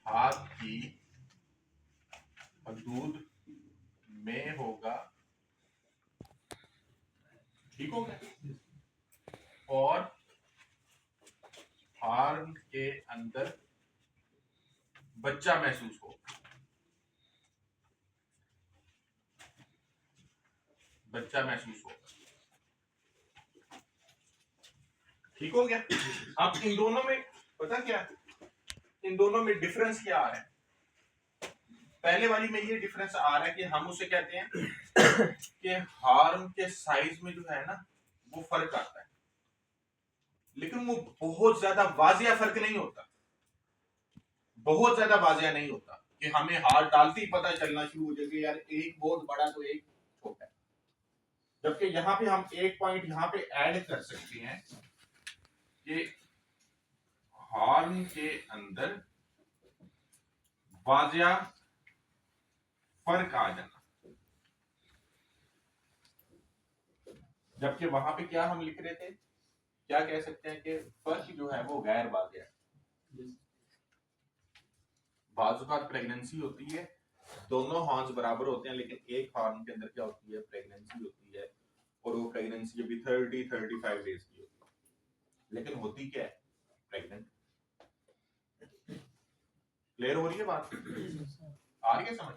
हाथ की हदूद में होगा, ठीक हो गया, और हॉर्न के अंदर बच्चा महसूस होगा, बच्चा महसूस होगा, ठीक हो गया। अब इन दोनों में पता क्या, इन दोनों में डिफरेंस क्या आ रहा है? पहले वाली में ये डिफरेंस आ रहा है कि हम उसे कहते हैं कि हॉर्न के साइज में जो है ना वो फर्क आता है, लेकिन वो बहुत ज्यादा वाजिया फर्क नहीं होता, बहुत ज्यादा वाजिया नहीं होता कि हमें हाथ डालते ही पता चलना शुरू हो जाएगा यार एक बहुत बड़ा तो एक छोटा है। जबकि यहां पे हम एक पॉइंट यहां पे ऐड कर सकते हैं कि हॉर्न के अंदर वाजिया फर्क आ जाना, जबकि वहां पे क्या हम लिख रहे थे, क्या कह सकते हैं कि फर्क जो है वो गैर वाजिया है। बाजुकात प्रेगनेंसी होती है, दोनों हॉर्न्स बराबर होते हैं, लेकिन एक हॉर्न के अंदर क्या होती है, प्रेगनेंसी होती है, और वो प्रेगनेंसी अभी 30-35 डेज की होती है, लेकिन होती क्या है, प्रेग्नेंट। क्लियर हो रही है बात, आ रही है समझ?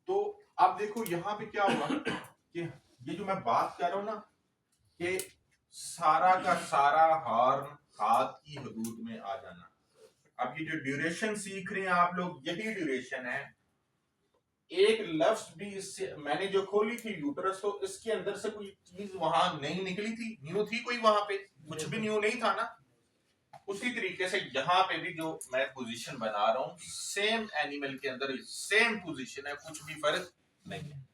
तो अब देखो यहाँ पे क्या हुआ कि ये जो मैं बात कर रहा हूं ना कि सारा का सारा हॉर्न हाथ की हदूद में आ जाना, अब ये जो ड्यूरेशन सीख रहे हैं आप लोग, यही ड्यूरेशन है। एक लफ्ज भी इससे मैंने जो खोली थी यूटरस, तो इसके अंदर से कोई चीज वहां नहीं निकली थी, न्यू थी कोई, वहां पे कुछ भी न्यू नहीं था ना। उसी तरीके से यहाँ पे भी जो मैं पोजीशन बना रहा हूँ, सेम एनिमल के अंदर सेम पोजीशन है, कुछ भी फर्क नहीं है।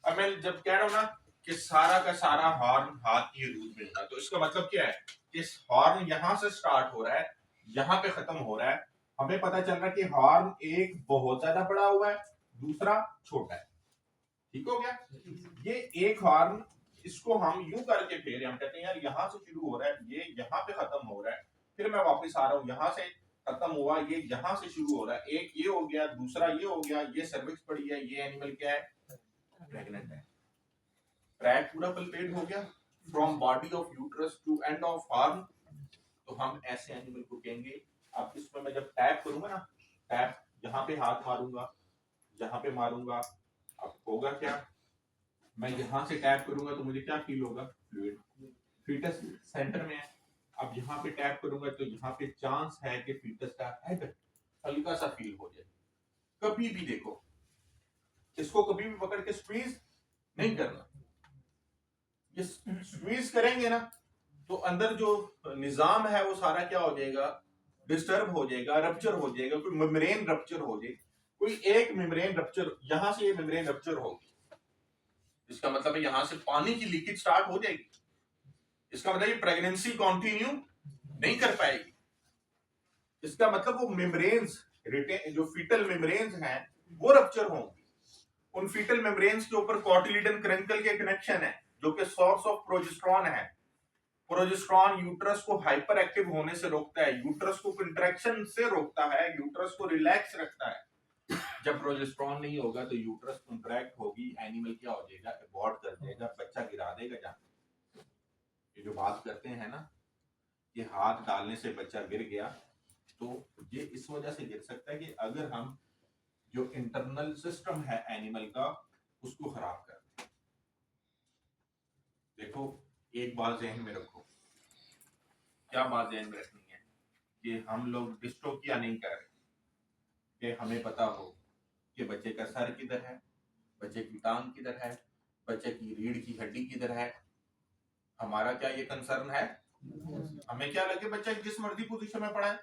अब मैं जब कह रहा हूँ ना कि सारा का सारा हॉर्न हाथ की हदूद में होगा, तो इसका मतलब क्या है कि हॉर्न यहां से स्टार्ट हो रहा है, यहां पे खत्म हो रहा है। हमें पता चल रहा है कि हॉर्न एक बहुत ज्यादा बड़ा हुआ है, दूसरा छोटा है, ठीक हो गया। ये एक हॉर्न, इसको हम यूं करके फेरे, हम कहते हैं यार यहां से शुरू हो रहा है, ये यहां पे खत्म हो रहा है, फिर मैं वापस आ रहा हूं, यहां से खत्म हुआ, ये यहां से शुरू हो रहा है, एक ये हो गया, दूसरा ये हो गया, ये सर्विक्स पड़ी है, ये एनिमल क्या है, प्रेग्नेंट है। ट्रैक पूरा कंप्लीट हो गया from body of uterus to end of horn, तो हम ऐसे एनिमल को कहेंगे। अब इसमें मैं जब टैप करूंगा ना, टैप यहाँ पे हाथ मारूंगा, यहाँ पे मारूंगा, अब होगा क्या, मैं यहां से टैप करूंगा तो मुझे क्या फील होगा, फ्लूइड, फीटस सेंटर में है। अब यहाँ पे टैप करूंगा तो यहाँ पे चांस है कि फीटस का हेड हल्का सा फील हो जाए। कभी भी देखो, इसको कभी भी पकड़ के स्क्वीज नहीं करना, ये स्क्वीज करेंगे ना तो अंदर जो निजाम है वो सारा क्या हो जाएगा, डिस्टर्ब हो जाएगा, रप्चर हो जाएगा, कोई मेम्ब्रेन रप्चर हो जाए, कोई एक मेम्ब्रेन रप्चर, यहां से ये मेम्ब्रेन रप्चर होगी, इसका मतलब है यहां से पानी की लीकेज स्टार्ट हो जाएगी, इसका मतलब ये प्रेगनेंसी कंटिन्यू नहीं कर पाएगी, इसका मतलब वो मेम्ब्रेन्स जो फीटल मेम्ब्रेन्स हैं वो रप्चर होंगी, उन फीटल मेम्ब्रेन्स के ऊपर कॉटिलिडन क्रंकल के कनेक्शन है जो कि सोर्स ऑफ प्रोजेस्टेरॉन है। प्रोजेस्टेरॉन यूट्रस को हाइपर एक्टिव होने से रोकता है, यूट्रस को कंट्रैक्शन से रोकता है, यूट्रस को रिलैक्स रखता है। जब प्रोजेस्टेरॉन नहीं होगा तो यूट्रस कंट्रैक्ट होगी, एनिमल क्या हो जाएगा, अबॉर्ट कर देगा, बच्चा गिरा देगा। जहां ये जो बात करते हैं ना कि हाथ डालने से बच्चा गिर गया, तो ये इस वजह से गिर सकता है कि अगर हम जो इंटरनल सिस्टम है एनिमल का उसको खराब कर दें। देखो एक बात ज़हन में रखो, क्या बात ध्यान में रखनी है कि हम लोग डिस्ट्रोफिया नहीं कर रहे, कि हमें पता हो कि बच्चे का सर किधर है, बच्चे की टांग किधर है, बच्चे की रीढ़ की हड्डी किधर है। हमारा क्या ये कंसर्न है, हमें क्या लगे बच्चा जिस मर्जी पोजीशन में पड़ा है,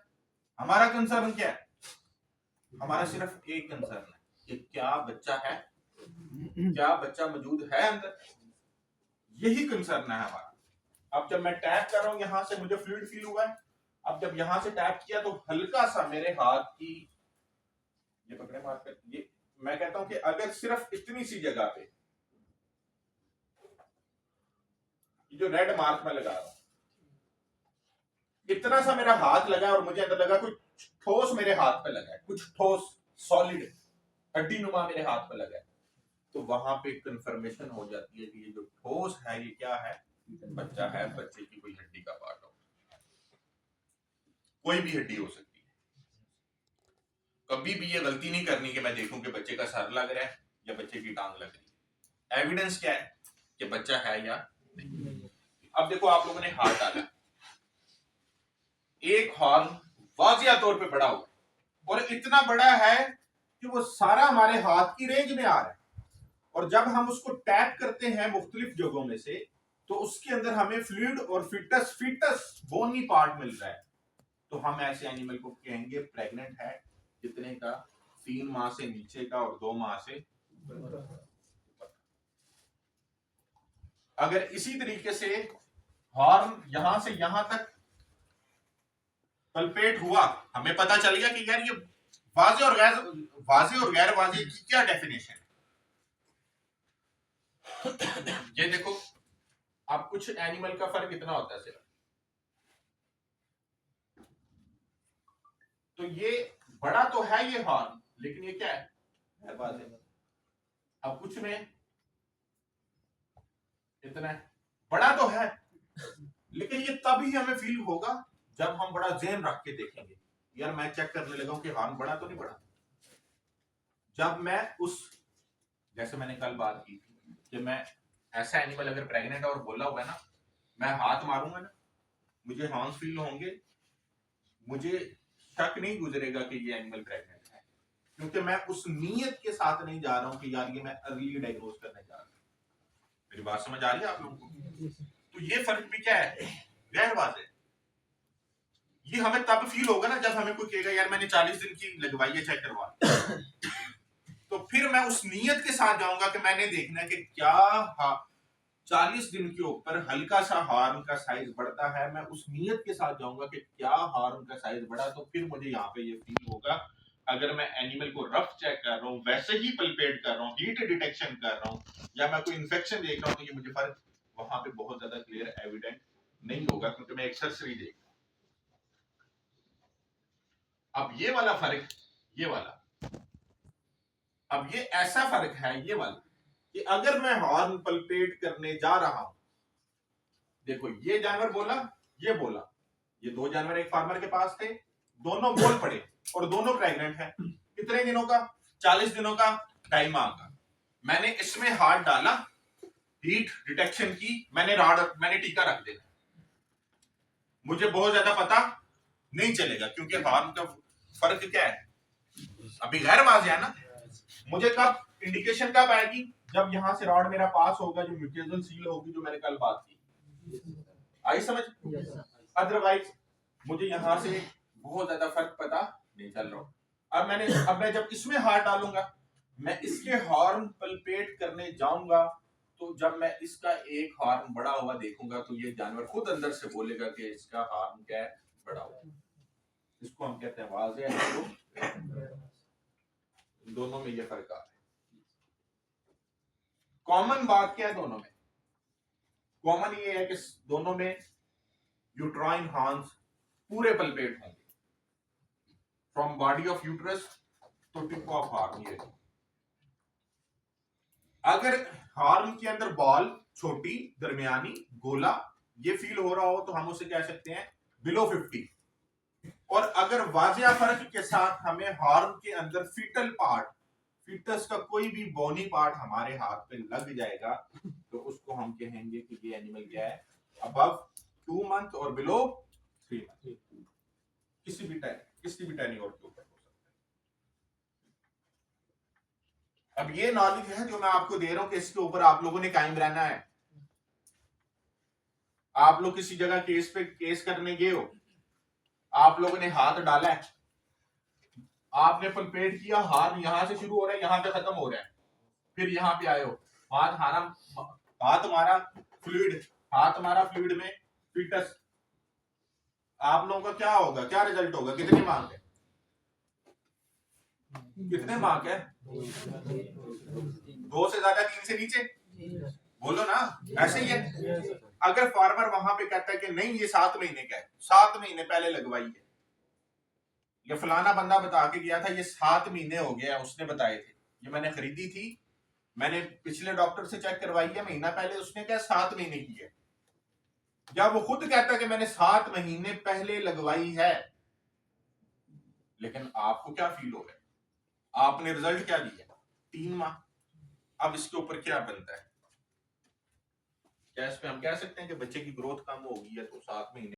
हमारा कंसर्न क्या है, हमारा सिर्फ एक कंसर्न है कि क्या बच्चा है, क्या बच्चा मौजूद है अंदर, यही कंसर्न है हमारा। अब जब मैं टैप कर रहा हूं यहां से मुझे फ्लूइड फील हुआ है, अब जब यहां से टैप किया तो हल्का सा मेरे हाथ की ये पकड़े मार कर, ये मैं कहता हूं कि अगर सिर्फ इतनी सी जगह पे जो रेड मार्क में लगा रहा हूं, इतना सा मेरा हाथ लगा और मुझे अंदर लगा कुछ ठोस मेरे हाथ पे लगा है, कुछ ठोस सॉलिड हड्डी नुमा मेरे हाथ पे लगा है, तो वहां पे कंफर्मेशन हो जाती है कि ये जो ठोस है ये क्या है, बच्चा है, बच्चे की कोई हड्डी का पार्ट हो, कोई भी हड्डी हो सकती है। कभी भी ये गलती नहीं करनी कि मैं देखूं कि बच्चे का सर लग रहा है या बच्चे की टांग लग रही है। एविडेंस क्या है कि बच्चा है या नहीं। अब देखो आप लोगों ने हाथ डाला, एक हॉर्न वाजिया तौर पे बड़ा हुआ और इतना बड़ा है कि वो सारा हमारे हाथ की रेंज में आ रहा है, और जब हम उसको टैप करते हैं मुख्तलिफ जगहों में से तो उसके अंदर हमें फ्लूइड और फीटस बोनी पार्ट मिल रहा है, तो हम ऐसे एनिमल को कहेंगे प्रेग्नेंट है। कितने का? 3 माह से नीचे का और 2 माह से। अगर इसी तरीके से हॉर्न यहां से यहां तक पल्पेट हुआ, हमें पता चल गया कि यार ये वाजे और गैर वाजे की क्या डेफिनेशन है। ये देखो, अब कुछ एनिमल का फर्क इतना होता है सिर्फ, तो ये बड़ा तो है ये हॉर्न, लेकिन ये क्या है वाजे। अब कुछ में इतना है, बड़ा तो है, लेकिन ये तभी हमें फील होगा जब हम बड़ा ज़हन रख के देखेंगे। यार मैं चेक करने लगा हूं कि हॉर्न बड़ा तो नहीं बड़ा। जब मैं उस, जैसे मैंने कल बात की थी कि मैं ऐसा एनिमल अगर प्रेग्नेंट और बोला हुआ है ना, मैं हाथ मारूंगा ना, मुझे हॉर्न फील होंगे, मुझे शक नहीं गुजरेगा कि ये एनिमल प्रेग्नेंट है, क्योंकि मैं उस नीयत के साथ नहीं जा रहा हूं कि यार ये मैं अर्ली डायग्नोज करने जा रहा हूं। मेरी बात समझ आ रही है आप लोगों को? तो ये फर्क भी क्या है, गैर वाज़ेह। ये हमें तब फील होगा ना जब हमें कोई कहेगा यार मैंने 40 दिन की लगवाई है, चेक करवा, तो फिर मैं उस नीयत के साथ जाऊंगा कि मैंने देखना है कि क्या 40 दिन के ऊपर हल्का सा हॉर्न का साइज बढ़ता है, मैं उस नीयत के साथ जाऊंगा कि क्या हॉर्न का साइज बढ़ा, तो फिर मुझे यहाँ पे ये फील होगा। अगर मैं एनिमल को रफ चेक कर रहा हूँ, वैसे ही पल्पेट कर रहा हूँ, हीट डिटेक्शन कर रहा हूँ, या मैं कोई इन्फेक्शन देख रहा हूँ, तो ये मुझे फर्क वहां पे बहुत ज्यादा क्लियर एविडेंट नहीं होगा, क्योंकि मैं एक सरसरी देख रहा हूं। अब ये वाला फर्क, ये वाला, अब ये ऐसा फर्क है ये वाला कि अगर मैं हॉर्न पल्पेट करने जा रहा हूं, देखो ये जानवर बोला, ये बोला, ये दो जानवर एक फार्मर के पास थे, दोनों बोल पड़े और दोनों प्रेग्नेंट हैं। कितने दिनों का? 40 दिनों का, 2.5 माह का। मैंने इसमें हाथ डाला, हीट डिटेक्शन की, मैंने टीका रख दिया, मुझे बहुत ज्यादा पता नहीं चलेगा, क्योंकि हॉर्न का फर्क क्या है, अभी गैर वाज़ेह है ना। मुझे कब इंडिकेशन कब आएगी? जब यहां से रॉड मेरा पास होगा, जो म्यूटेशनल सील होगी, जो मैंने कल बात की, आई समझ? अदरवाइज मुझे यहां से बहुत ज्यादा फर्क पता नहीं चल रहा। अब मैं जब इसमें हाथ डालूंगा, मैं इसके हॉर्न पल्पेट करने जाऊंगा, तो जब मैं इसका एक हॉर्न बड़ा हुआ देखूंगा, तो ये जानवर खुद अंदर से बोलेगा कि इसका हॉर्न क्या है, बड़ा हुआ। इसको हम कहते हैं वाज़ेह है। दोनों में ये फर्क आ रहा है। कॉमन बात क्या है दोनों में? कॉमन ये है कि दोनों में यूट्राइन हॉर्न्स पूरे पल्पेट होंगे, फ्रॉम बॉडी ऑफ यूट्रस तो टिप ऑफ हॉर्न। ये अगर हॉर्न के अंदर बॉल छोटी, दरमियानी, गोला ये फील हो रहा हो, तो हम उसे कह सकते हैं बिलो 50। और अगर वाजिया फर्क के साथ हमें हॉर्न के अंदर फीटल पार्ट, फीटस का कोई भी बोनी पार्ट हमारे हाथ पे लग जाएगा, तो उसको हम कहेंगे कि ये एनिमल क्या है, अबव 2 मंथ और बिलो 3 मंथ। किसी भी टेन्योर के ऊपर हो सकता है। अब ये नॉलेज है जो मैं आपको दे रहा हूं कि इसके ऊपर आप लोगों ने कायम रहना है। आप लोग किसी जगह केस करने गए हो, आप लोगों ने हाथ डाला है, आपने पल्पेट किया, हाथ यहां से शुरू हो रहा है, यहां पे खत्म हो रहा है, फिर यहां पे आए हो, हाथ मारा फ्लूइड में फीटस, आप लोगों का क्या होगा, क्या रिजल्ट होगा, कितने मार्क है? कितने मार्क है? 2 से ज्यादा, 3 से नीचे? बोलो ना, ऐसे ही है। अगर फार्मर वहां पे कहता है कि नहीं ये 7 महीने का है, 7 महीने पहले लगवाई है, ये फलाना बंदा बता के गया था ये 7 महीने हो गया, उसने बताए थे, ये मैंने खरीदी थी, मैंने पिछले डॉक्टर से चेक करवाई है महीना पहले, उसने क्या 7 महीने की है, या वो खुद कहता है कि मैंने 7 महीने पहले लगवाई है, लेकिन आपको क्या फील हो गया, आपने रिजल्ट क्या दिया 3 माह। अब इसके ऊपर क्या बनता है, क्या इस पे हम कह सकते हैं कि बच्चे की ग्रोथ कम होगी है तो 7 महीने